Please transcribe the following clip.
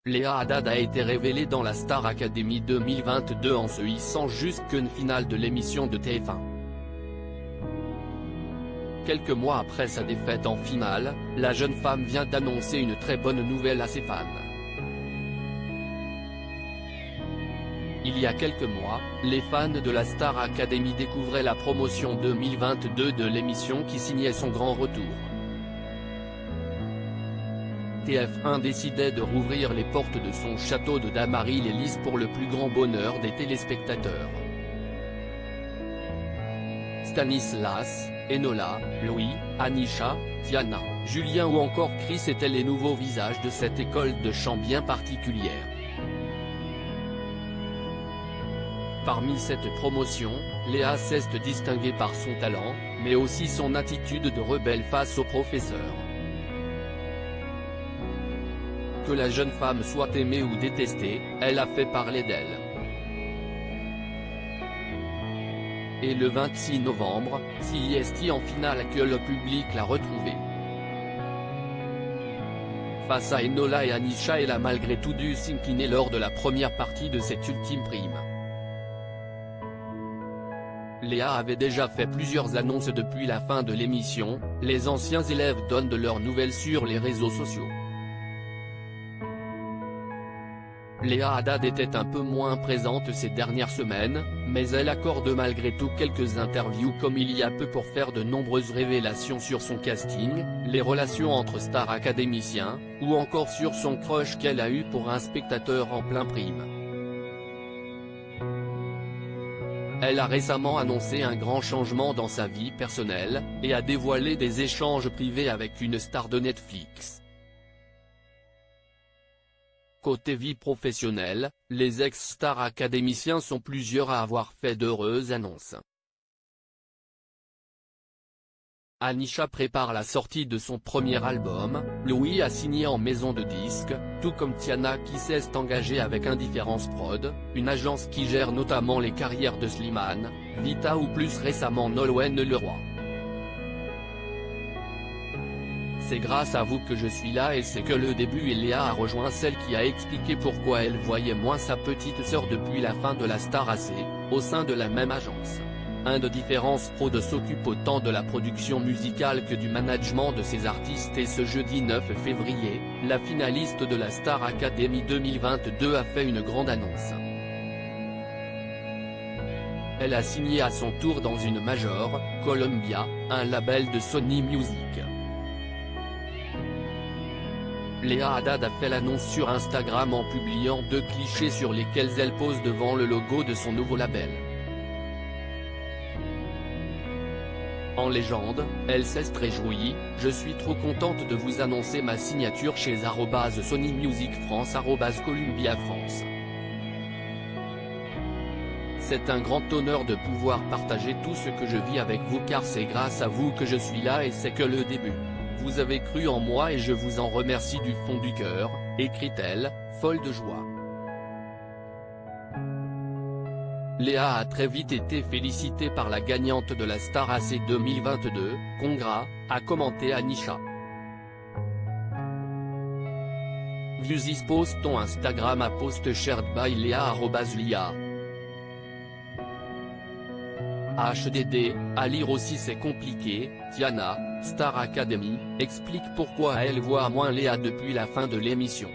Léa Haddad a été révélée dans la Star Academy 2022 en se hissant jusqu'une finale de l'émission de TF1. Quelques mois après sa défaite en finale, la jeune femme vient d'annoncer une très bonne nouvelle à ses fans. Il y a quelques mois, les fans de la Star Academy découvraient la promotion 2022 de l'émission qui signait son grand retour. TF1 décidait de rouvrir les portes de son château de Damary-les-Lys pour le plus grand bonheur des téléspectateurs. Stanislas, Enola, Louis, Anisha, Diana, Julien ou encore Chris étaient les nouveaux visages de cette école de chant bien particulière. Parmi cette promotion, Léa s'est distinguée par son talent, mais aussi son attitude de rebelle face au professeur. Que la jeune femme soit aimée ou détestée, elle a fait parler d'elle. Et le 26 novembre, c'est en finale que le public l'a retrouvée. Face à Enola et Anisha, elle a malgré tout dû s'incliner lors de la première partie de cette ultime prime. Léa avait déjà fait plusieurs annonces depuis la fin de l'émission, les anciens élèves donnent de leurs nouvelles sur les réseaux sociaux. Léa Haddad était un peu moins présente ces dernières semaines, mais elle accorde malgré tout quelques interviews comme il y a peu pour faire de nombreuses révélations sur son casting, les relations entre stars académiciens, ou encore sur son crush qu'elle a eu pour un spectateur en plein prime. Elle a récemment annoncé un grand changement dans sa vie personnelle, et a dévoilé des échanges privés avec une star de Netflix. Côté vie professionnelle, les ex-stars académiciens sont plusieurs à avoir fait d'heureuses annonces. Anisha prépare la sortie de son premier album, Louis a signé en maison de disques, tout comme Diana qui s'est engagée avec Indifference Prod, une agence qui gère notamment les carrières de Slimane, Vita ou plus récemment Nolwenn Leroy. C'est grâce à vous que je suis là et c'est que le début et Léa a rejoint celle qui a expliqué pourquoi elle voyait moins sa petite sœur depuis la fin de la Star AC, au sein de la même agence. Indifference Prod s'occupe autant de la production musicale que du management de ses artistes et ce jeudi 9 février, la finaliste de la Star Academy 2022 a fait une grande annonce. Elle a signé à son tour dans une major, Columbia, un label de Sony Music. Léa Haddad a fait l'annonce sur Instagram en publiant 2 clichés sur lesquels elle pose devant le logo de son nouveau label. En légende, elle s'est réjouie, « Je suis trop contente de vous annoncer ma signature chez @Sony Music France @Columbia France. C'est un grand honneur de pouvoir partager tout ce que je vis avec vous car c'est grâce à vous que je suis là et c'est que le début. Vous avez cru en moi et je vous en remercie du fond du cœur », écrit-elle, folle de joie. Léa a très vite été félicitée par la gagnante de la Star AC 2022, « Congrats », a commenté Anisha. Views is post ton Instagram à post shared by Léa @Lia. HDD, à lire aussi c'est compliqué, Diana, Star Academy, explique pourquoi elle voit moins Léa depuis la fin de l'émission.